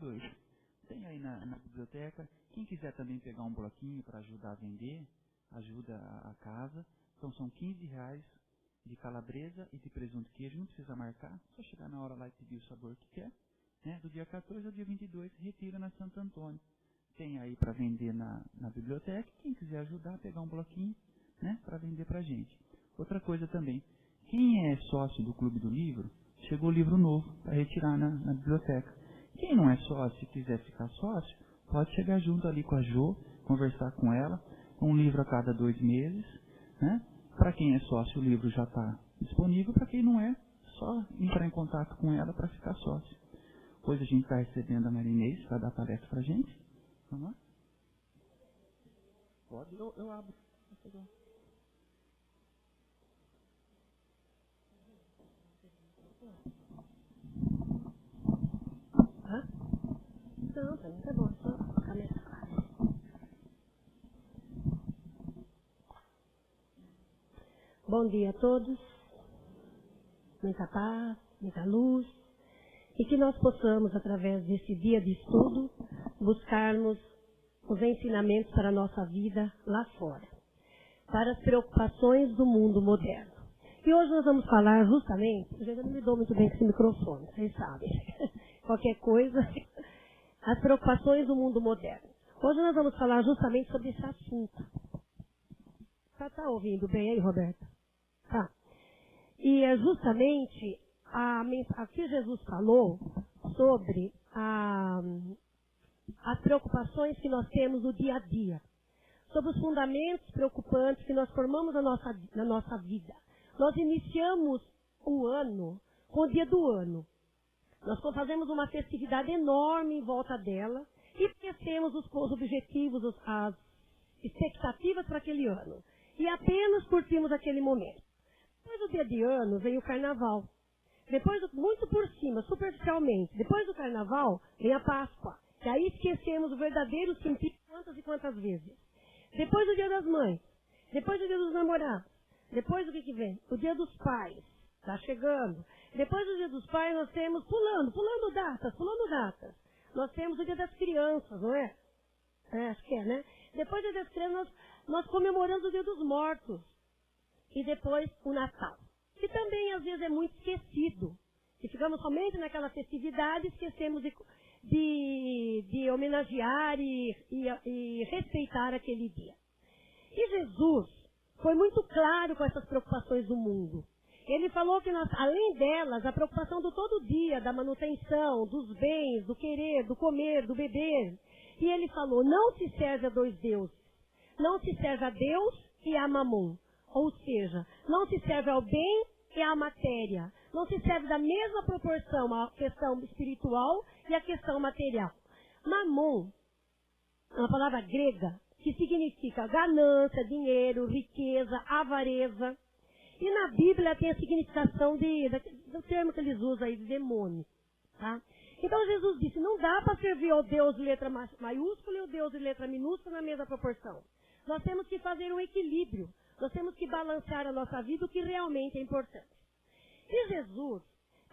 22. Tem aí na biblioteca. Quem quiser também pegar um bloquinho para ajudar a vender, ajuda a casa. Então são R$15 de calabresa e de presunto e queijo. Não precisa marcar, só chegar na hora lá e pedir o sabor que quer. Né? Do dia 14 ao dia 22, retira na Santo Antônio. Tem aí para vender na biblioteca. Quem quiser ajudar, pegar um bloquinho, né, para vender para a gente. Outra coisa também, quem é sócio do Clube do Livro, chegou o livro novo para retirar na biblioteca. Quem não é sócio e quiser ficar sócio, pode chegar junto ali com a Jo, conversar com ela, um livro a cada 2 meses. Né? Para quem é sócio, o livro já está disponível. Para quem não é, só entrar em contato com ela para ficar sócio. Depois a gente está recebendo a Marinês para dar palestra para a gente. Vamos lá? Pode, eu abro. Hã? Não, tá bom, só começar. Bom dia a todos. Muita paz, muita luz. E que nós possamos, através desse dia de estudo, buscarmos os ensinamentos para a nossa vida lá fora, para as preocupações do mundo moderno. E hoje nós vamos falar justamente, eu já não me dou muito bem com esse microfone, vocês sabem, qualquer coisa, as preocupações do mundo moderno. Hoje nós vamos falar justamente sobre esse assunto. Tá ouvindo bem aí, Roberta? Tá. E é justamente aqui Jesus falou sobre as preocupações que nós temos no dia a dia, sobre os fundamentos preocupantes que nós formamos na nossa vida. Nós iniciamos o ano com o dia do ano. Nós fazemos uma festividade enorme em volta dela e esquecemos os objetivos, as expectativas para aquele ano. E apenas curtimos aquele momento. Depois do dia de ano vem o carnaval. Depois, muito por cima, superficialmente, depois do carnaval vem a Páscoa. E aí esquecemos o verdadeiro sentido quantas e quantas vezes. Depois do dia das mães, depois do dia dos namorados, depois do que vem? O dia dos pais. Está chegando. Depois do dia dos pais nós temos, pulando datas. Nós temos o dia das crianças, não é? Acho que é, né? Depois do dia das crianças nós comemoramos o dia dos mortos. E depois o Natal. Que também às vezes é muito esquecido. E ficamos somente naquela festividade, esquecemos de homenagear e respeitar aquele dia. E Jesus foi muito claro com essas preocupações do mundo. Ele falou que nós, além delas, a preocupação do todo dia, da manutenção, dos bens, do querer, do comer, do beber. E ele falou, não se serve a 2 deuses. Não se serve a Deus e a Mamon. Ou seja, não se serve ao bem e à matéria. Não se serve da mesma proporção a questão espiritual e a questão material. Mamon é uma palavra grega que significa ganância, dinheiro, riqueza, avareza. E na Bíblia tem a significação do termo que eles usam aí, de demônio. Tá? Então Jesus disse, não dá para servir ao Deus de letra maiúscula e ao Deus de letra minúscula na mesma proporção. Nós temos que fazer um equilíbrio. Nós temos que balancear a nossa vida, o que realmente é importante. E Jesus,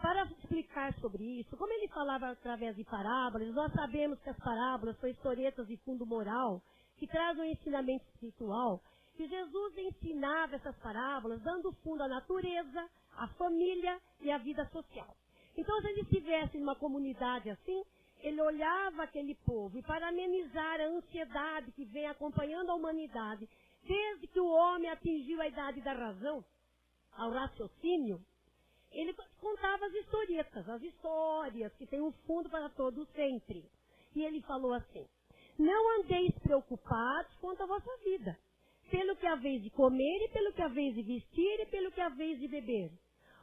para explicar sobre isso, como ele falava através de parábolas, nós sabemos que as parábolas são historietas de fundo moral, que trazem um ensinamento espiritual, que Jesus ensinava essas parábolas dando fundo à natureza, à família e à vida social. Então, se ele estivesse em uma comunidade assim, ele olhava aquele povo e para amenizar a ansiedade que vem acompanhando a humanidade, desde que o homem atingiu a idade da razão, ao raciocínio, ele contava as historietas, as histórias que têm um fundo para todo sempre. E ele falou assim, não andeis preocupados quanto à vossa vida, pelo que haveis de comer e pelo que haveis de vestir e pelo que haveis de beber.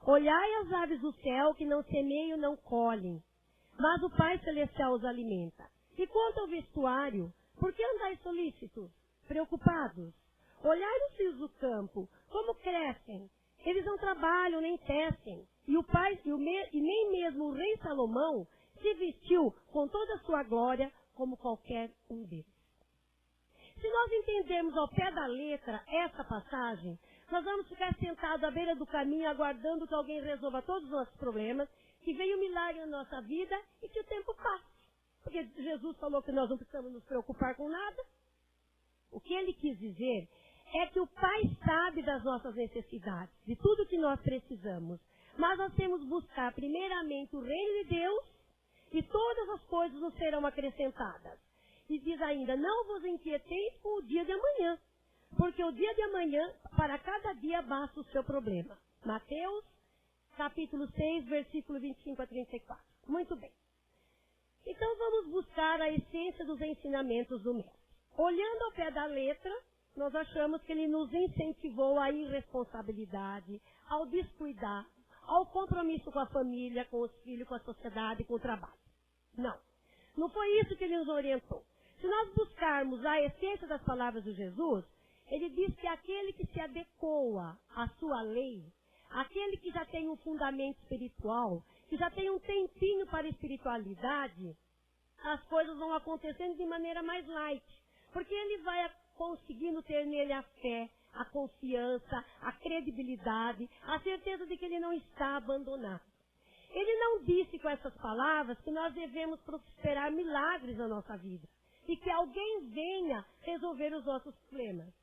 Olhai as aves do céu que não semeiam, não colhem, mas o Pai Celestial os alimenta. E quanto ao vestuário, por que andais solícitos, preocupados? Olhai os fios do campo, como crescem. Eles não trabalham, nem tecem. E nem mesmo o rei Salomão se vestiu com toda a sua glória como qualquer um deles. Se nós entendermos ao pé da letra essa passagem, nós vamos ficar sentados à beira do caminho aguardando que alguém resolva todos os nossos problemas, que venha um milagre na nossa vida e que o tempo passe. porque Jesus falou que nós não precisamos nos preocupar com nada. O que ele quis dizer é que o Pai sabe das nossas necessidades, de tudo que nós precisamos. Mas nós temos que buscar primeiramente o reino de Deus e todas as coisas nos serão acrescentadas. E diz ainda, não vos inquieteis com o dia de amanhã, porque o dia de amanhã, para cada dia, basta o seu problema. Mateus, capítulo 6, versículo 25 a 34. Muito bem. Então vamos buscar a essência dos ensinamentos do Mestre. Olhando ao pé da letra, nós achamos que ele nos incentivou à irresponsabilidade, ao descuidar, ao compromisso com a família, com os filhos, com a sociedade, com o trabalho. Não. Não foi isso que ele nos orientou. Se nós buscarmos a essência das palavras de Jesus, ele diz que aquele que se adequa à sua lei, aquele que já tem um fundamento espiritual, que já tem um tempinho para a espiritualidade, as coisas vão acontecendo de maneira mais light. Porque ele vai conseguindo ter nele a fé, a confiança, a credibilidade, a certeza de que ele não está abandonado. Ele não disse com essas palavras que nós devemos prosperar milagres na nossa vida e que alguém venha resolver os nossos problemas.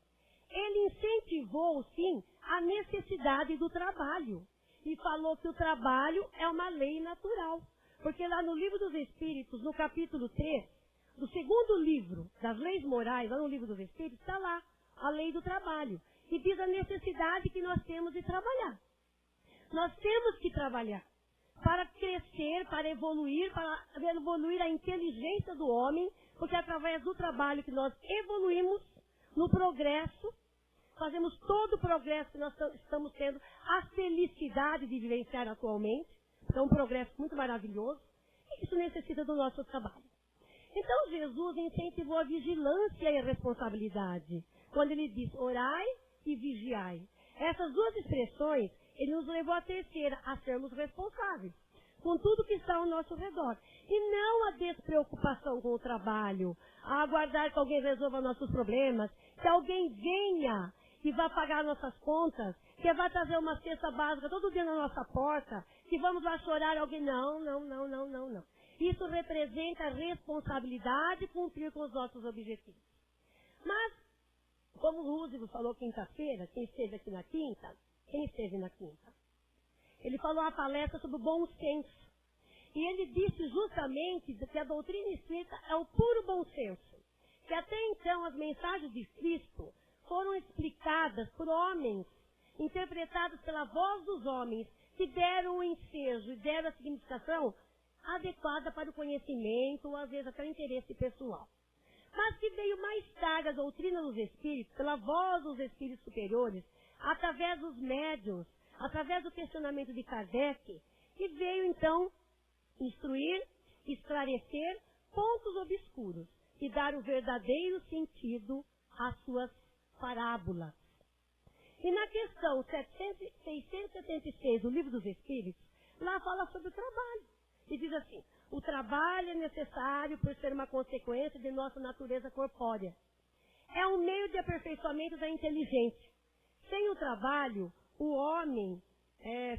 Ele incentivou, sim, a necessidade do trabalho e falou que o trabalho é uma lei natural. Porque lá no Livro dos Espíritos, no capítulo 3, do segundo livro das leis morais, lá no Livro dos Espíritos, está lá a lei do trabalho, que diz a necessidade que nós temos de trabalhar. Nós temos que trabalhar para crescer, para evoluir a inteligência do homem, porque é através do trabalho que nós evoluímos no progresso, fazemos todo o progresso que nós estamos tendo, a felicidade de vivenciar atualmente. É um progresso muito maravilhoso, e isso necessita do nosso trabalho. Então Jesus incentivou a vigilância e a responsabilidade, quando ele diz orai e vigiai. Essas duas expressões, ele nos levou a terceira, a sermos responsáveis com tudo que está ao nosso redor. E não a despreocupação com o trabalho, a aguardar que alguém resolva nossos problemas, que alguém venha e vá pagar nossas contas, que vai trazer uma cesta básica todo dia na nossa porta, que vamos lá chorar alguém. Não. Isso representa a responsabilidade de cumprir com os nossos objetivos. Mas, como o Lúcio falou quinta-feira, quem esteve aqui na quinta? Quem esteve na quinta? Ele falou uma palestra sobre o bom senso. E ele disse justamente que a doutrina espírita é o puro bom senso. Que até então as mensagens de Cristo foram explicadas por homens, interpretadas pela voz dos homens, que deram o ensejo e deram a significação adequada para o conhecimento, ou às vezes até o interesse pessoal. Mas que veio mais tarde a doutrina dos espíritos, pela voz dos espíritos superiores, através dos médiuns, através do questionamento de Kardec, que veio então instruir, esclarecer pontos obscuros e dar o verdadeiro sentido às suas parábolas. E na questão 676 do Livro dos Espíritos, lá fala sobre o trabalho. E diz assim, o trabalho é necessário por ser uma consequência de nossa natureza corpórea. É um meio de aperfeiçoamento da inteligência. Sem o trabalho, o homem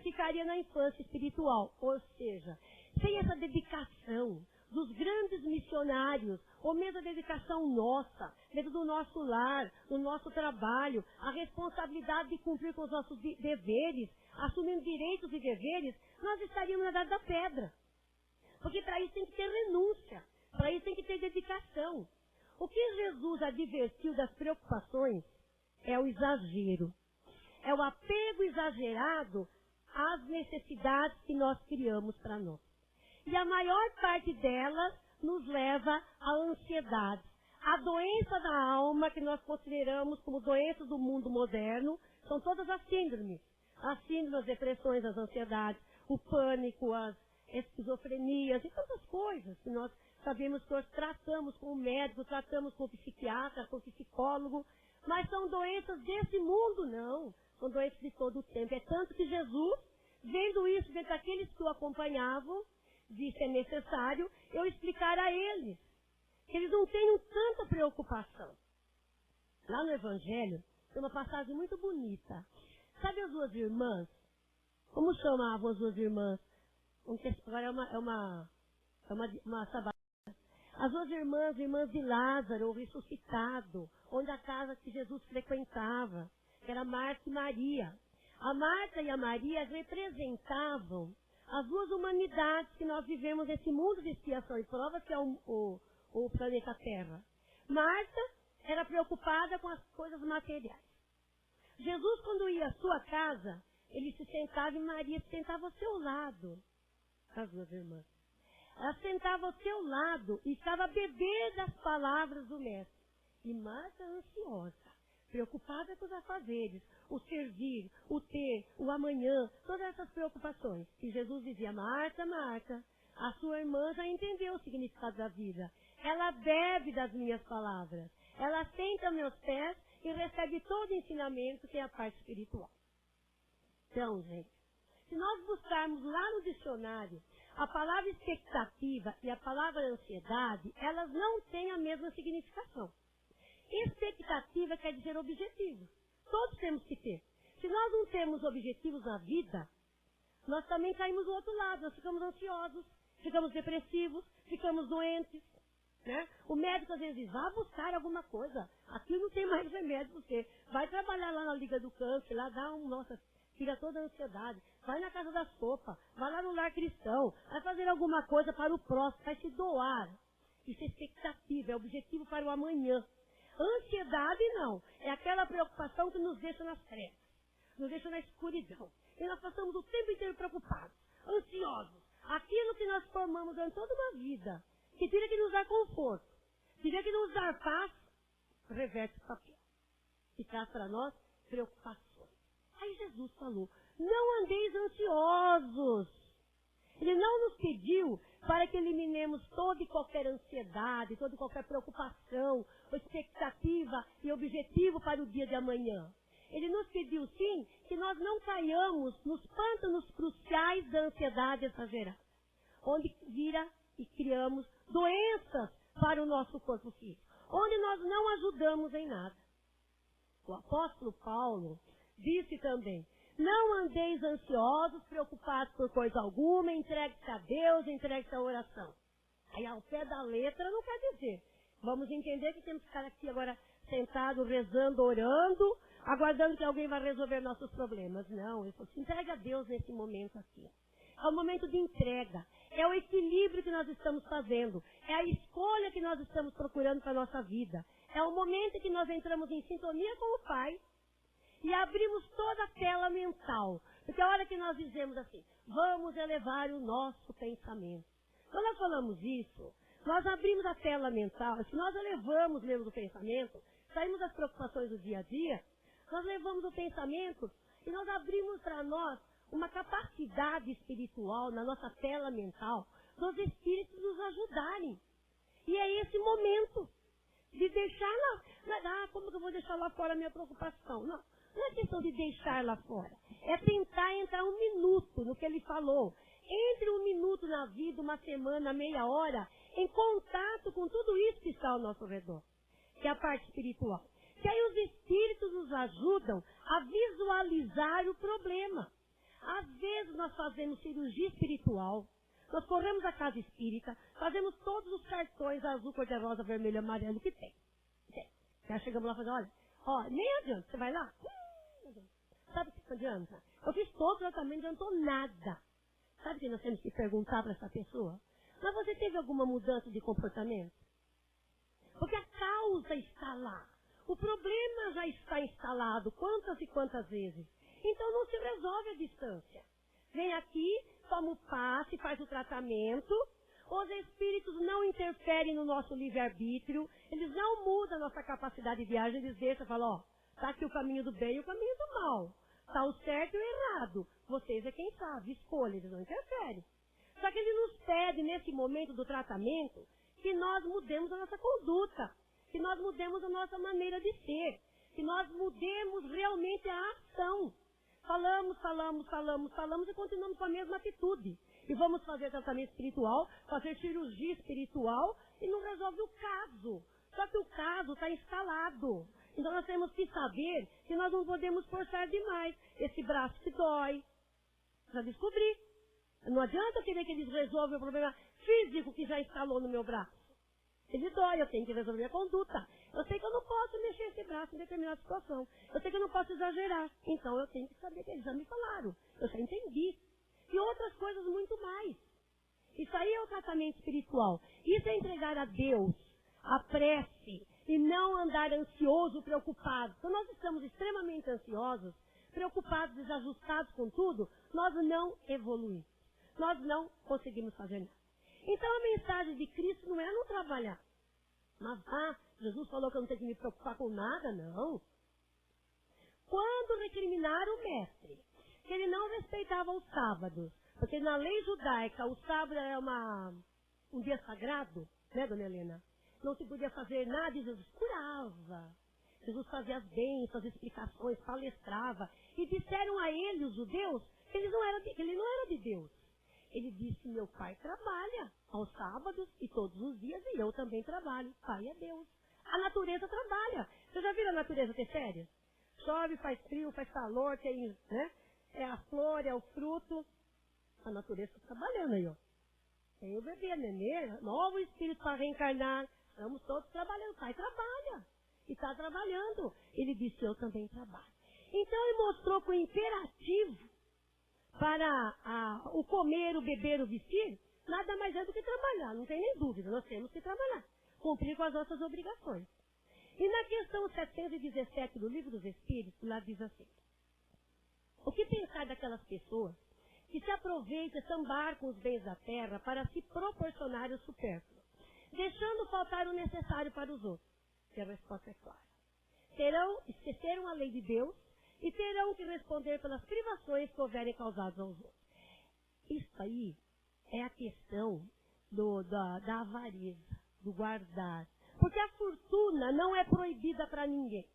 ficaria na infância espiritual. Ou seja, sem essa dedicação dos grandes missionários, ou mesmo a dedicação nossa, dentro do nosso lar, do nosso trabalho, a responsabilidade de cumprir com os nossos deveres, assumindo direitos e deveres, nós estaríamos na idade da pedra. Porque para isso tem que ter renúncia, para isso tem que ter dedicação. O que Jesus advertiu das preocupações é o exagero. É o apego exagerado às necessidades que nós criamos para nós. E a maior parte delas nos leva à ansiedade. A doença da alma, que nós consideramos como doenças do mundo moderno, são todas as síndromes. As síndromes, as depressões, as ansiedades, o pânico, as esquizofrenias e tantas coisas que nós sabemos que nós tratamos com o médico, tratamos com o psiquiatra, com o psicólogo, mas são doenças desse mundo, não. São doenças de todo o tempo. É tanto que Jesus, vendo isso dentro daqueles que o acompanhavam, disse, é necessário eu explicar a eles, que eles não tenham tanta preocupação. Lá no Evangelho, tem uma passagem muito bonita. Sabe as duas irmãs? Como chamavam as duas irmãs? Agora é uma sabatina. As duas irmãs de Lázaro, o ressuscitado, onde a casa que Jesus frequentava, que era Marta e Maria. A Marta e a Maria representavam as duas humanidades que nós vivemos nesse mundo de expiação e prova, que é o planeta Terra. Marta era preocupada com as coisas materiais. Jesus, quando ia à sua casa, ele se sentava e Maria se sentava ao seu lado, as duas irmãs. Ela sentava ao seu lado e estava a beber das palavras do Mestre. E Marta ansiosa, preocupada com os afazeres, o servir, o ter, o amanhã, todas essas preocupações. E Jesus dizia: Marta, Marta, a sua irmã já entendeu o significado da vida. Ela bebe das minhas palavras. Ela senta aos meus pés e recebe todo o ensinamento que é a parte espiritual. Então, gente, se nós buscarmos lá no dicionário, a palavra expectativa e a palavra ansiedade, elas não têm a mesma significação. Expectativa quer dizer objetivo. Todos temos que ter. Se nós não temos objetivos na vida, nós também caímos do outro lado. Nós ficamos ansiosos, ficamos depressivos, ficamos doentes. Né? O médico às vezes diz: vá buscar alguma coisa. Aqui não tem mais remédio para você. Vai trabalhar lá na Liga do Câncer, lá dá nossa, tira toda a ansiedade. Vai na Casa da Sopa, vai lá no lar cristão, vai fazer alguma coisa para o próximo, vai se doar. Isso é expectativa, é objetivo para o amanhã. Ansiedade não, é aquela preocupação que nos deixa nas trevas, nos deixa na escuridão. E nós passamos o tempo inteiro preocupados, ansiosos. Aquilo que nós formamos durante toda uma vida, que teria que nos dar conforto, teria que nos dar paz, reverte o papel e traz para nós preocupações. Aí Jesus falou: não andeis ansiosos. Ele não nos pediu para que eliminemos toda e qualquer ansiedade, toda e qualquer preocupação, expectativa e objetivo para o dia de amanhã. Ele nos pediu, sim, que nós não caiamos nos pântanos cruciais da ansiedade exagerada, onde vira e criamos doenças para o nosso corpo físico, onde nós não ajudamos em nada. O apóstolo Paulo disse também: não andeis ansiosos, preocupados por coisa alguma, entregue-se a Deus, entregue-se à oração. Aí ao pé da letra não quer dizer. Vamos entender que temos que ficar aqui agora sentado, rezando, orando, aguardando que alguém vai resolver nossos problemas. Não, isso se entrega a Deus nesse momento aqui. É um momento de entrega, é o equilíbrio que nós estamos fazendo, é a escolha que nós estamos procurando para a nossa vida. É o momento em que nós entramos em sintonia com o Pai e abrimos toda a tela mental. Porque a hora que nós dizemos assim: vamos elevar o nosso pensamento. Quando nós falamos isso, nós abrimos a tela mental. Se nós elevamos mesmo o pensamento, saímos das preocupações do dia a dia, nós levamos o pensamento e nós abrimos para nós uma capacidade espiritual na nossa tela mental, dos espíritos nos ajudarem. E é esse momento de deixar lá, como que eu vou deixar lá fora a minha preocupação? Não, não é questão de deixar lá fora. É tentar entrar um minuto no que ele falou. Entre um minuto na vida, uma semana, meia hora, em contato com tudo isso que está ao nosso redor, que é a parte espiritual. Que aí os espíritos nos ajudam a visualizar o problema. Às vezes nós fazemos cirurgia espiritual, nós corremos a casa espírita, fazemos todos os cartões azul, cor-de-rosa, vermelho, amarelo que tem. Já chegamos lá e falamos: olha, nem adianta, você vai lá? Sabe o que adianta? Eu fiz todo o tratamento, não adiantou nada. Sabe o que nós temos que perguntar para essa pessoa? Mas você teve alguma mudança de comportamento? Porque a causa está lá. O problema já está instalado quantas e quantas vezes. Então não se resolve a distância. Vem aqui, toma o passe, faz o tratamento. Os espíritos não interferem no nosso livre-arbítrio. Eles não mudam a nossa capacidade de viagem. Eles deixam e falam: está aqui o caminho do bem e o caminho do mal. Está o certo e o errado. Vocês é quem sabe, escolha, eles não interferem. Só que ele nos pede, nesse momento do tratamento, que nós mudemos a nossa conduta, que nós mudemos a nossa maneira de ser, que nós mudemos realmente a ação. Falamos e continuamos com a mesma atitude. E vamos fazer tratamento espiritual, fazer cirurgia espiritual e não resolve o caso. Só que o caso está instalado. Então nós temos que saber que nós não podemos forçar demais. Esse braço que dói, para descobrir. Não adianta eu querer que eles resolvam o problema físico que já instalou no meu braço. Ele dói, eu tenho que resolver a conduta. Eu sei que eu não posso mexer esse braço em determinada situação. Eu sei que eu não posso exagerar. Então eu tenho que saber que eles já me falaram. Eu já entendi. E outras coisas muito mais. Isso aí é o tratamento espiritual. Isso é entregar a Deus a prece e não andar ansioso, preocupado. Quando nós estamos extremamente ansiosos, preocupados, desajustados com tudo, nós não evoluímos. Nós não conseguimos fazer nada. Então a mensagem de Cristo não é não trabalhar. Mas, Jesus falou que eu não tenho que me preocupar com nada, não. Quando recriminaram o mestre, que ele não respeitava os sábados, porque na lei judaica o sábado é um dia sagrado, né, dona Helena? Não se podia fazer nada e Jesus curava. Jesus fazia as bênçãos, as explicações, palestrava. E disseram a ele, os judeus, que ele não era de Deus. Ele disse, meu pai trabalha aos sábados e todos os dias, e eu também trabalho. Pai é Deus. A natureza trabalha. Você já viu a natureza ter férias? Chove, faz frio, faz calor, tem, né? É a flor, é o fruto. A natureza está trabalhando aí, ó. Tem o bebê, a nenê, novo espírito para reencarnar. Estamos todos trabalhando. O pai trabalha. E está trabalhando. Ele disse, eu também trabalho. Então ele mostrou que o imperativo para o comer, o beber, o vestir, nada mais é do que trabalhar. Não tem nem dúvida, nós temos que trabalhar. Cumprir com as nossas obrigações. E na questão 717 do Livro dos Espíritos, lá diz assim: o que pensar daquelas pessoas que se aproveitam e sambar com os bens da terra para se proporcionar o supérfluo, deixando faltar o necessário para os outros? E a resposta é clara. Esqueceram a lei de Deus e terão que responder pelas privações que houverem causadas aos outros. Isso aí é a questão da avareza, do guardar. Porque a fortuna não é proibida para ninguém.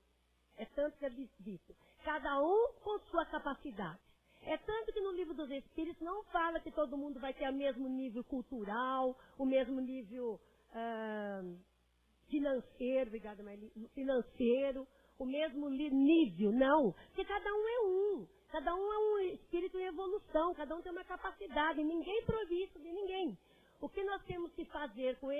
É tanto que é dito. Cada um com sua capacidade. É tanto que no Livro dos Espíritos não fala que todo mundo vai ter o mesmo nível cultural, o mesmo nível financeiro, o mesmo nível, não. Porque cada um é um. Cada um é um espírito em evolução. Cada um tem uma capacidade. Ninguém proíbe isso de ninguém. O que nós temos que fazer com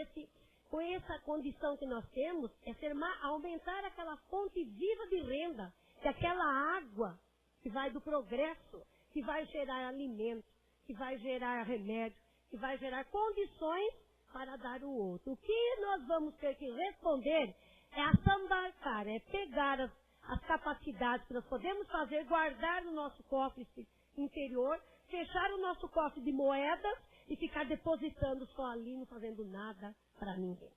essa condição que nós temos é aumentar aquela fonte viva de renda. Que é aquela água que vai do progresso, que vai gerar alimento, que vai gerar remédio, que vai gerar condições para dar o outro. O que nós vamos ter que responder é assambarcar, é pegar as capacidades que nós podemos fazer, guardar no nosso cofre interior, fechar o nosso cofre de moedas e ficar depositando só ali, não fazendo nada para ninguém.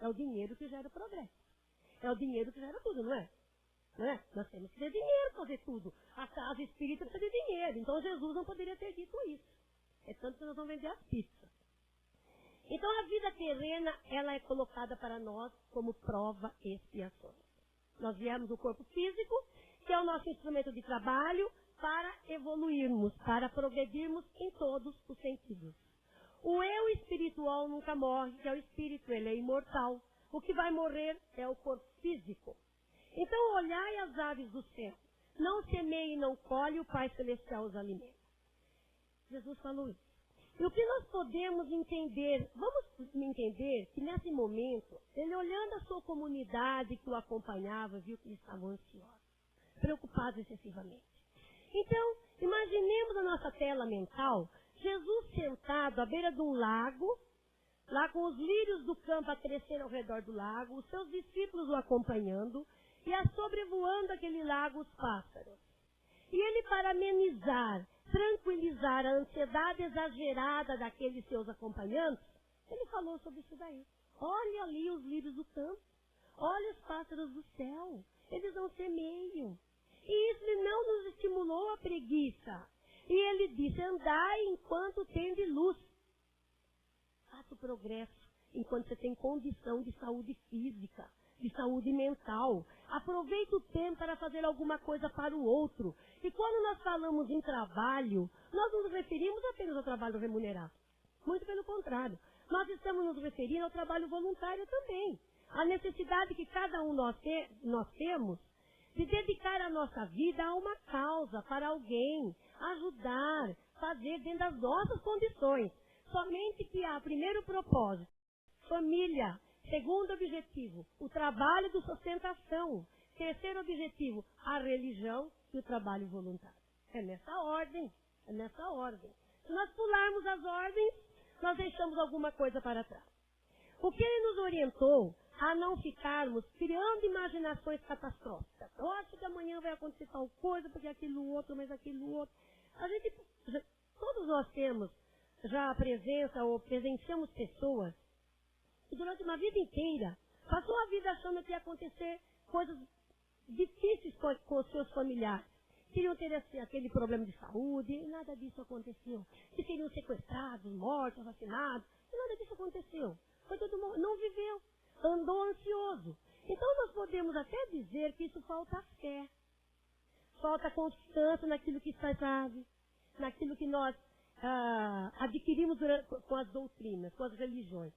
É o dinheiro que gera o progresso. É o dinheiro que gera tudo, não é? Não é? Nós temos que ter dinheiro para fazer tudo. A casa espírita precisa de dinheiro. Então Jesus não poderia ter dito isso. É tanto que nós vamos vender as pizzas. Então a vida terrena, ela é colocada para nós como prova e expiação. Nós viemos do corpo físico, que é o nosso instrumento de trabalho, para evoluirmos, para progredirmos em todos os sentidos. O eu espiritual nunca morre, que é o espírito, ele é imortal. O que vai morrer é o corpo físico. Então olhai as aves do céu, não semeia e não colhe, o Pai Celestial os alimenta. Jesus falou isso. E o que nós podemos entender, vamos entender que nesse momento, ele olhando a sua comunidade que o acompanhava, viu que eles estavam ansiosos, preocupados excessivamente. Então, imaginemos a nossa tela mental, Jesus sentado à beira de um lago, lá com os lírios do campo a crescer ao redor do lago, os seus discípulos o acompanhando, e a sobrevoando aquele lago os pássaros. E ele, para amenizar, tranquilizar a ansiedade exagerada daqueles seus acompanhantes, ele falou sobre isso daí. Olha ali os lírios do campo, olha os pássaros do céu, eles não semeiam. E isso não nos estimulou a preguiça. E ele disse, andai enquanto tendes luz. Faça o progresso enquanto você tem condição de saúde física, de saúde mental. Aproveite o tempo para fazer alguma coisa para o outro. E quando nós falamos em trabalho, nós não nos referimos apenas ao trabalho remunerado. Muito pelo contrário. Nós estamos nos referindo ao trabalho voluntário também. A necessidade que cada um nós temos de dedicar a nossa vida a uma causa, para alguém, ajudar, fazer dentro das nossas condições. Somente que há primeiro propósito, família. Segundo objetivo, o trabalho de sustentação. Terceiro objetivo, a religião e o trabalho voluntário. É nessa ordem. É nessa ordem. Se nós pularmos as ordens, nós deixamos alguma coisa para trás. O que ele nos orientou a não ficarmos criando imaginações catastróficas. Eu acho que amanhã vai acontecer tal coisa, porque aquilo outro, mas aquilo outro. Todos nós temos já a presença ou presenciamos pessoas que durante uma vida inteira passou a vida achando que ia acontecer coisas difíceis com os seus familiares. Queriam ter aquele problema de saúde, e nada disso aconteceu. Que seriam sequestrados, mortos, assassinados, e nada disso aconteceu. Foi todo mundo, não viveu, andou ansioso. Então nós podemos até dizer que isso falta fé. Falta constância naquilo que se sabe, naquilo que nós adquirimos com as doutrinas, com as religiões.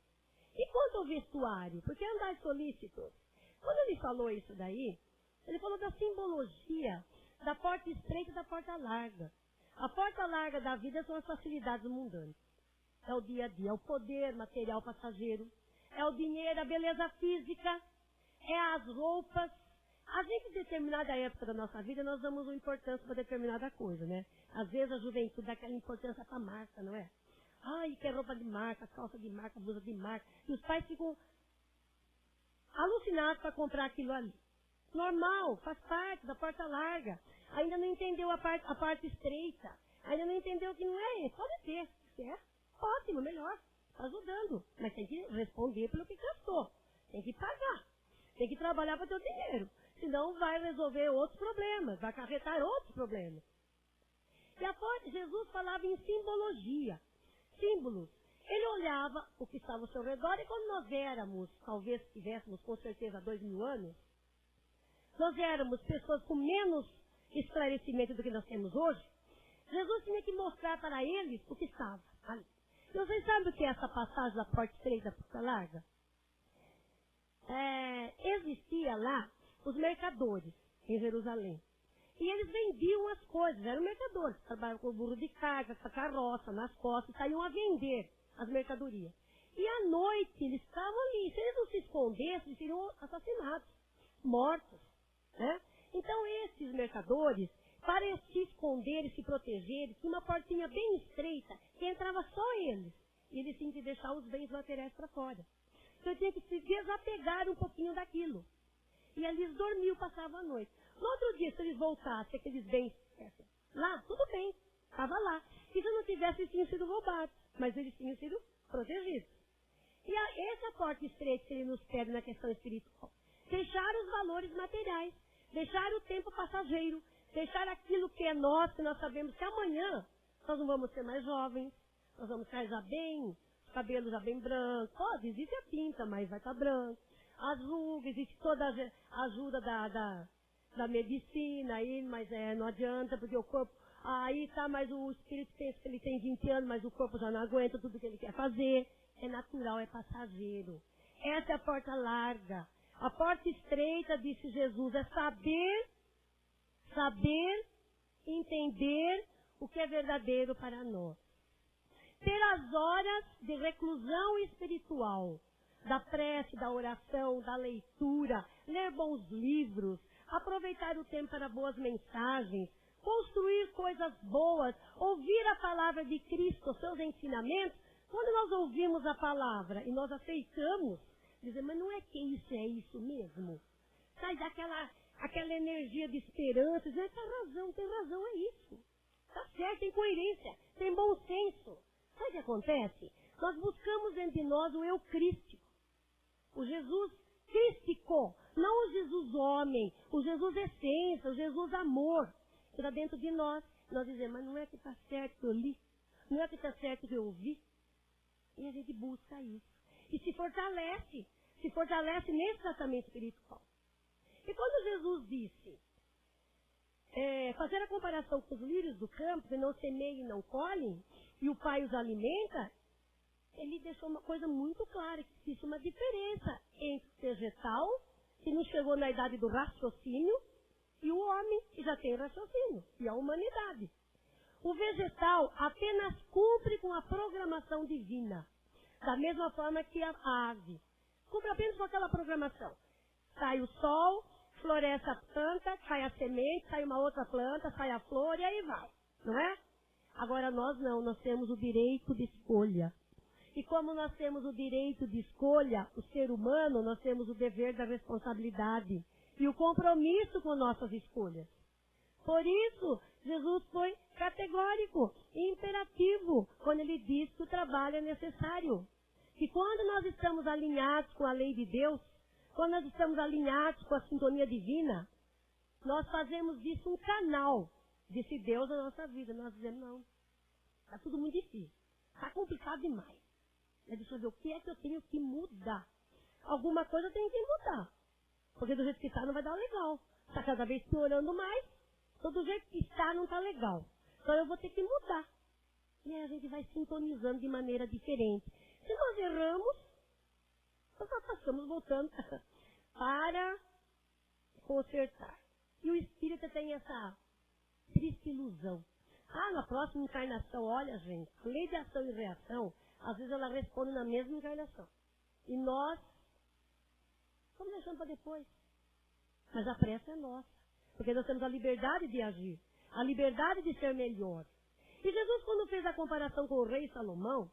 E quanto ao vestuário? Porque andar solícitos. Quando ele falou isso daí, ele falou da simbologia da porta estreita e da porta larga. A porta larga da vida são as facilidades mundanas. É o dia a dia, é o poder material passageiro, é o dinheiro, a beleza física, é as roupas. A gente, em determinada época da nossa vida, nós damos uma importância para determinada coisa, né? Às vezes a juventude dá aquela importância para a marca, não é? Ai, quer roupa de marca, calça de marca, blusa de marca. E os pais ficam alucinados para comprar aquilo ali. Normal, faz parte da porta larga. Ainda não entendeu a parte estreita. Ainda não entendeu que não é. Pode ter. Se é, ótimo, melhor. Está ajudando. Mas tem que responder pelo que gastou. Tem que pagar. Tem que trabalhar para ter o dinheiro. Senão vai resolver outros problemas. Vai acarretar outros problemas. E Jesus falava em simbologia. Símbolos. Ele olhava o que estava ao seu redor e quando nós éramos, talvez tivéssemos com certeza 2000 anos, nós éramos pessoas com menos esclarecimento do que nós temos hoje, Jesus tinha que mostrar para eles o que estava ali. E vocês sabem o que é essa passagem da porta estreita da porta larga? Existia lá os mercadores em Jerusalém. E eles vendiam as coisas, eram mercadores, trabalhavam com burro de carga, com a carroça, nas costas, saíam a vender as mercadorias. E à noite eles estavam ali, se eles não se escondessem, eles seriam assassinados, mortos. Né? Então esses mercadores, para se esconder e se protegerem, tinha uma portinha bem estreita, que entrava só eles. E eles tinham que deixar os bens materiais para fora. Então tinha que se desapegar um pouquinho daquilo. E ali eles dormiam, passavam a noite. No outro dia, se eles voltassem, aqueles bens lá, tudo bem, estava lá. E se não tivesse, eles tinham sido roubados, mas eles tinham sido protegidos. E essa porta estreita que ele nos pede na questão espiritual. Deixar os valores materiais, deixar o tempo passageiro, deixar aquilo que é nosso, que nós sabemos que amanhã nós não vamos ser mais jovens, nós vamos estar já bem, os cabelos já bem brancos, existe a tinta, mas vai estar branco, as rugas, existe toda a ajuda da medicina aí, mas não adianta, porque o corpo, mas o espírito pensa que ele tem 20 anos, mas o corpo já não aguenta tudo que ele quer fazer. É natural, é passageiro. Essa é a porta larga. A porta estreita, disse Jesus, é saber, entender o que é verdadeiro para nós. Ter as horas de reclusão espiritual, da prece, da oração, da leitura, ler bons livros, aproveitar o tempo para boas mensagens, construir coisas boas, ouvir a palavra de Cristo, os seus ensinamentos. Quando nós ouvimos a palavra e nós aceitamos, dizer, mas não é que isso é isso mesmo? Sai daquela energia de esperança, dizer, tem razão, é isso. Está certo, tem coerência, tem bom senso. Sabe o que acontece? Nós buscamos dentro de nós o eu crístico, o Jesus crístico, não o Jesus homem, o Jesus essência, o Jesus amor, que está dentro de nós. Nós dizemos, mas não é que está certo que eu li, não é que está certo que eu ouvi. E a gente busca isso. E se fortalece nesse tratamento espiritual. E quando Jesus disse, fazer a comparação com os lírios do campo, que não semeiam e não colhem, e o Pai os alimenta, ele deixou uma coisa muito clara, que existe uma diferença entre o vegetal, que não chegou na idade do raciocínio, e o homem, que já tem raciocínio, e a humanidade. O vegetal apenas cumpre com a programação divina. Da mesma forma que a ave. Cumpre apenas com aquela programação. Sai o sol, floresce a planta, cai a semente, sai uma outra planta, sai a flor e aí vai. Não é? Agora nós não, nós temos o direito de escolha. E como nós temos o direito de escolha, o ser humano, nós temos o dever da responsabilidade e o compromisso com nossas escolhas. Por isso, Jesus foi categórico e imperativo quando ele diz que o trabalho é necessário. Que quando nós estamos alinhados com a lei de Deus, quando nós estamos alinhados com a sintonia divina, nós fazemos disso um canal desse Deus na nossa vida. Nós dizemos, não, está tudo muito difícil, está complicado demais. Deixa eu ver o que é que eu tenho que mudar. Alguma coisa eu tenho que mudar. Porque do jeito que está não vai dar legal. Está cada vez piorando mais. Então do jeito que está não está legal. Então eu vou ter que mudar. E aí a gente vai sintonizando de maneira diferente. Se nós erramos, nós estamos voltando para consertar. E o espírito tem essa triste ilusão. Na próxima encarnação, olha gente, a lei de ação e reação, às vezes ela responde na mesma encarnação. E nós estamos deixando para depois. Mas a pressa é nossa. Porque nós temos a liberdade de agir. A liberdade de ser melhor. E Jesus, quando fez a comparação com o rei Salomão,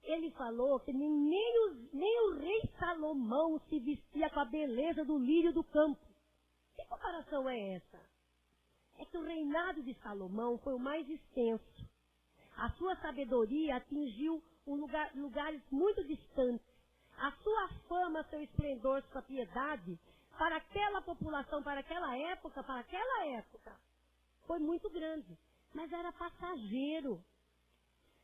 ele falou que nem o rei Salomão se vestia com a beleza do lírio do campo. Que comparação é essa? É que o reinado de Salomão foi o mais extenso. A sua sabedoria atingiu lugares muito distantes. A sua fama, seu esplendor, sua piedade, para aquela população, para aquela época, foi muito grande. Mas era passageiro.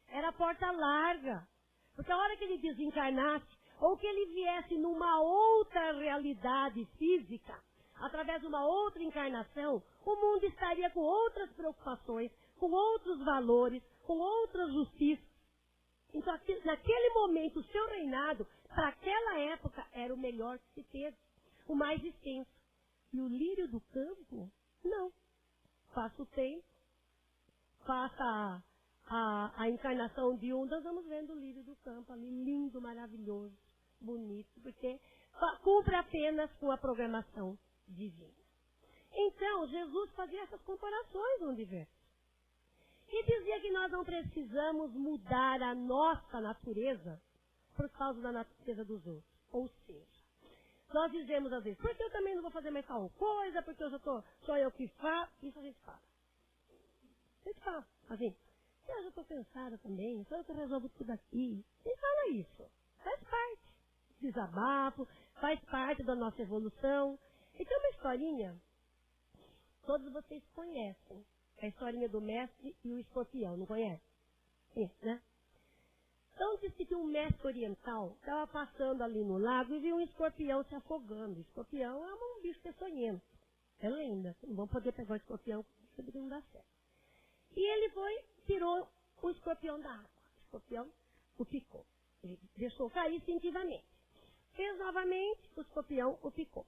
Era porta larga. Porque a hora que ele desencarnasse, ou que ele viesse numa outra realidade física, através de uma outra encarnação, o mundo estaria com outras preocupações, com outros valores, com outras justiças. Então, naquele momento, o seu reinado, para aquela época, era o melhor que se teve, o mais extenso. E o lírio do campo, não. Passa o tempo, passa a encarnação de um, nós vamos vendo o lírio do campo ali, lindo, maravilhoso, bonito, porque cumpre apenas com a programação divina. Então, Jesus fazia essas comparações no universo. E dizia que nós não precisamos mudar a nossa natureza por causa da natureza dos outros. Ou seja, nós dizemos às vezes, porque eu também não vou fazer mais tal coisa, porque eu já só eu que faço. Isso a gente fala. A gente fala, assim, eu já estou cansada também, só eu que resolvo tudo aqui. A gente fala isso. Faz parte. Desabafo, faz parte da nossa evolução. E tem uma historinha, todos vocês conhecem. A historinha do mestre e o escorpião, não conhece? Sim, né? Então disse que um mestre oriental estava passando ali no lago e viu um escorpião se afogando. O escorpião é um bicho peçonhento. É lenda. Não vão poder pegar o escorpião porque não dá certo. E ele foi, tirou o escorpião da água. O escorpião o picou. Ele deixou cair instintivamente. Fez novamente, o escorpião o picou.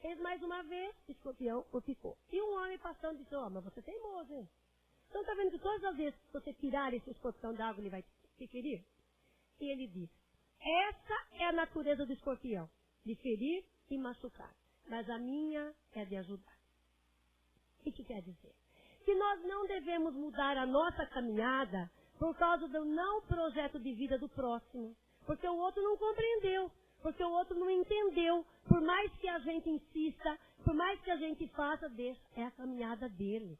Fez mais uma vez, o escorpião o picou. E um homem passando disse, mas você é teimoso, hein? Então está vendo que todas as vezes que você tirar esse escorpião da água, ele vai te ferir? E ele disse, essa é a natureza do escorpião, de ferir e machucar. Mas a minha é de ajudar. O que quer dizer? Que nós não devemos mudar a nossa caminhada por causa do não projeto de vida do próximo. Porque o outro não compreendeu. Porque o outro não entendeu. Por mais que a gente insista, por mais que a gente faça, é a caminhada dele.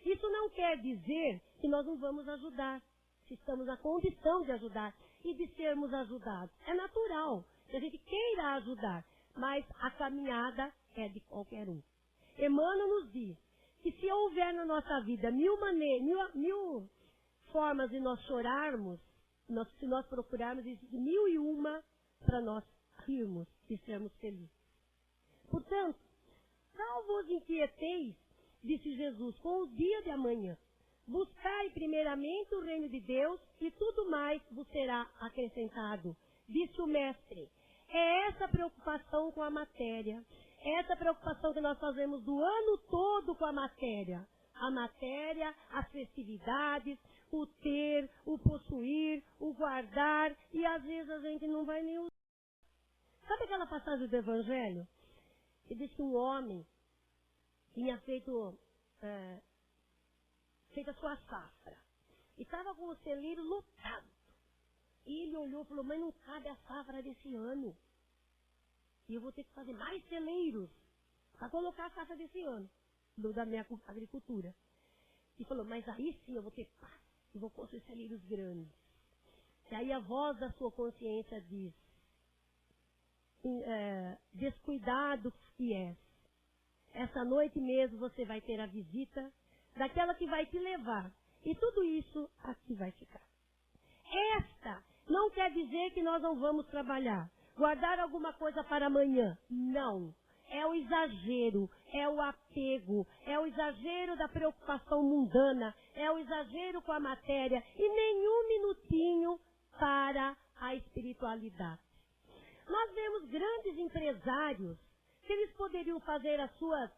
Isso não quer dizer que nós não vamos ajudar. Se estamos na condição de ajudar e de sermos ajudados. É natural que a gente queira ajudar. Mas a caminhada é de qualquer um. Emmanuel nos diz que se houver na nossa vida mil formas de nós chorarmos, se nós procurarmos, existe 1001 para nós rirmos e sermos felizes. Portanto, não vos inquieteis, disse Jesus, com o dia de amanhã. Buscai primeiramente o reino de Deus e tudo mais vos será acrescentado. Disse o Mestre. É essa preocupação com a matéria. É essa preocupação que nós fazemos do ano todo com a matéria. A matéria, as festividades, o ter, o possuir, o guardar, e às vezes a gente não vai nem usar. Sabe aquela passagem do Evangelho? Que diz que um homem tinha feito a sua safra. E estava com o celeiro lotado. E ele olhou e falou, mas não cabe a safra desse ano. E eu vou ter que fazer mais celeiros para colocar a safra desse ano, da minha agricultura. E falou, mas aí sim eu vou ter paz. E vou construir celeiros grandes. E aí a voz da sua consciência diz, descuidado que és. Essa noite mesmo você vai ter a visita daquela que vai te levar. E tudo isso aqui vai ficar. Esta não quer dizer que nós não vamos trabalhar. Guardar alguma coisa para amanhã. Não. É o exagero, é o apego, é o exagero da preocupação mundana, é o exagero com a matéria e nenhum minutinho para a espiritualidade. Nós vemos grandes empresários que eles poderiam fazer a sua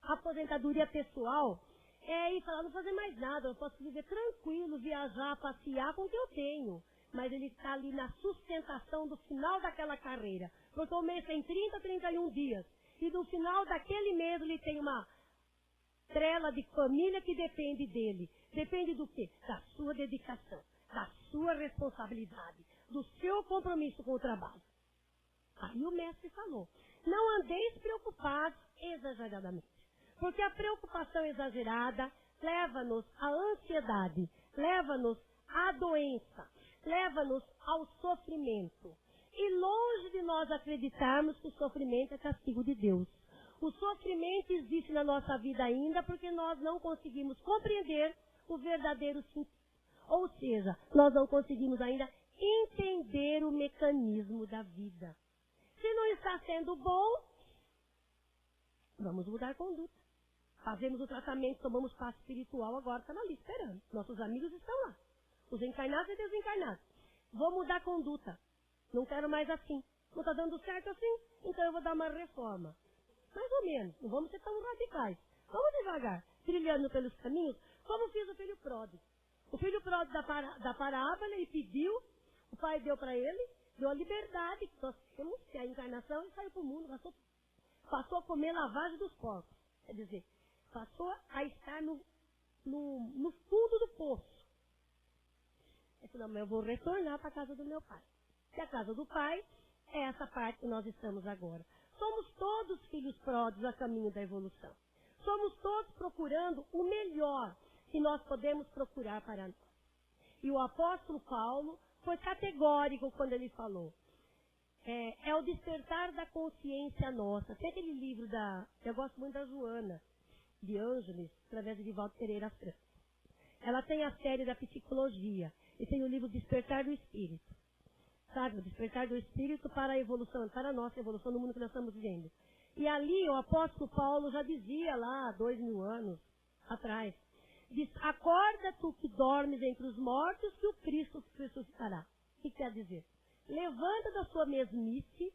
aposentadoria pessoal e falar, não fazer mais nada, eu posso viver tranquilo, viajar, passear com o que eu tenho. Mas ele está ali na sustentação do final daquela carreira. Porque o mês tem 30, 31 dias. E no final daquele mês ele tem uma trela de família que depende dele. Depende do quê? Da sua dedicação, da sua responsabilidade, do seu compromisso com o trabalho. Aí o mestre falou, não andeis preocupados exageradamente. Porque a preocupação exagerada leva-nos à ansiedade, leva-nos à doença, leva-nos ao sofrimento. E longe de nós acreditarmos que o sofrimento é castigo de Deus. O sofrimento existe na nossa vida ainda porque nós não conseguimos compreender o verdadeiro sentido. Ou seja, nós não conseguimos ainda entender o mecanismo da vida. Se não está sendo bom, vamos mudar a conduta. Fazemos o tratamento, tomamos passo espiritual, agora estamos ali esperando. Nossos amigos estão lá. Os encarnados e desencarnados. Vou mudar a conduta. Não quero mais assim. Não está dando certo assim? Então eu vou dar uma reforma. Mais ou menos. Não vamos ser tão radicais. Vamos devagar. Trilhando pelos caminhos, como fiz o filho pródigo. O filho pródigo da parábola, ele pediu, o pai deu para ele, deu a liberdade que nós temos, que é a encarnação, e saiu para o mundo. Passou a comer lavagem dos porcos. Quer dizer, passou a estar no fundo do poço. Ele falou, mas eu vou retornar para a casa do meu pai. E a casa do pai é essa parte que nós estamos agora. Somos todos filhos pródigos a caminho da evolução. Somos todos procurando o melhor que nós podemos procurar para nós. E o apóstolo Paulo foi categórico quando ele falou. É o despertar da consciência nossa. Tem aquele livro eu gosto muito da Joana, de Ângeles, através de Divaldo Pereira Franco. Ela tem a série da psicologia e tem o livro Despertar do Espírito. Sabe, o despertar do Espírito para a evolução, para a nossa evolução no mundo que nós estamos vivendo. E ali o apóstolo Paulo já dizia lá, 2000 anos atrás, diz, acorda tu que dormes entre os mortos que o Cristo ressuscitará. O que quer dizer? Levanta da sua mesmice,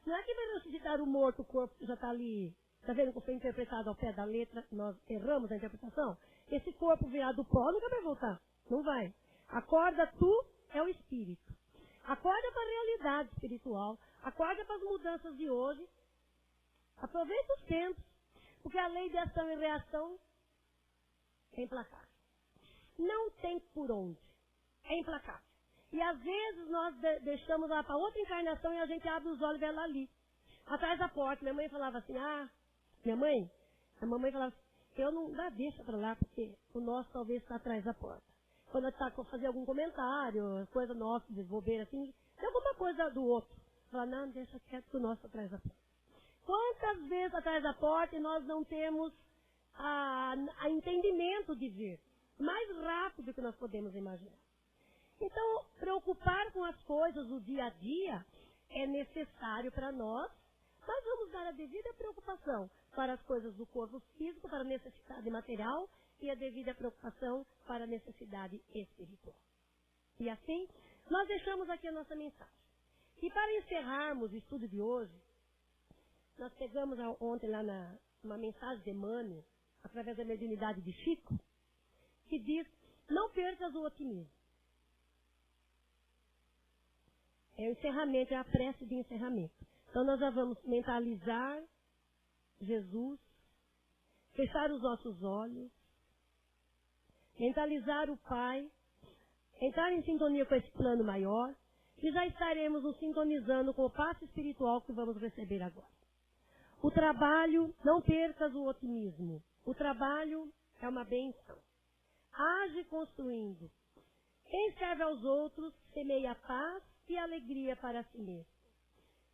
não é que vai ressuscitar o morto, o corpo que já está ali, está vendo como foi interpretado ao pé da letra, nós erramos a interpretação? Esse corpo virado do pó nunca vai voltar, não vai. Acorda tu é o Espírito. Acorda para a realidade espiritual, acorda para as mudanças de hoje, aproveita os tempos, porque a lei de ação e reação é implacável. Não tem por onde, é implacável. E às vezes nós deixamos lá para outra encarnação e a gente abre os olhos e vê ela ali, atrás da porta. Minha mãe falava assim, a mamãe falava assim, eu não deixa para lá, porque o nosso talvez está atrás da porta. Quando está fazer algum comentário, coisa nossa, de bobeira assim, tem alguma coisa do outro. Fala, não, deixa quieto que o nosso atrás da porta. Quantas vezes atrás da porta e nós não temos a entendimento de ver? Mais rápido que nós podemos imaginar. Então, preocupar com as coisas do dia a dia é necessário para nós, mas vamos dar a devida preocupação para as coisas do corpo físico, para a necessidade material e a devida preocupação para a necessidade espiritual. E assim, nós deixamos aqui a nossa mensagem. E para encerrarmos o estudo de hoje, nós pegamos ontem lá uma mensagem de Emmanuel, através da mediunidade de Chico, que diz não percas o otimismo. É o encerramento, é a prece de encerramento. Então nós já vamos mentalizar Jesus, fechar os nossos olhos, mentalizar o Pai, entrar em sintonia com esse plano maior, e já estaremos nos sintonizando com o passo espiritual que vamos receber agora. O trabalho, não percas o otimismo. O trabalho é uma bênção. Age construindo. Quem serve aos outros semeia paz e alegria para si mesmo.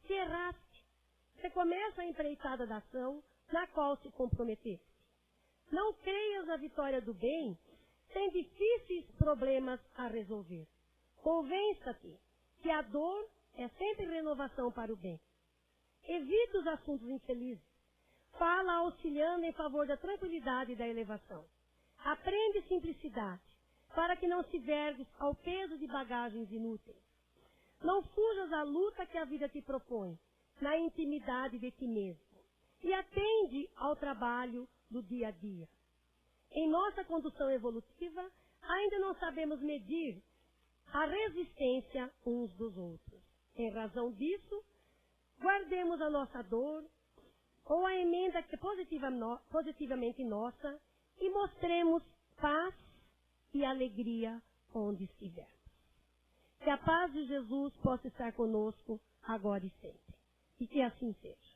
Se erraste, você começa a empreitada da ação na qual se comprometeste. Não creias na vitória do bem sem difíceis problemas a resolver. Convença-te que a dor é sempre renovação para o bem. Evita os assuntos infelizes. Fala auxiliando em favor da tranquilidade e da elevação. Aprende simplicidade, para que não se vergues ao peso de bagagens inúteis. Não fujas da luta que a vida te propõe, na intimidade de ti mesmo. E atende ao trabalho do dia a dia. Em nossa condução evolutiva, ainda não sabemos medir a resistência uns dos outros. Em razão disso, guardemos a nossa dor ou a emenda que é positivamente nossa e mostremos paz e alegria onde estivermos. Que a paz de Jesus possa estar conosco agora e sempre. E que assim seja.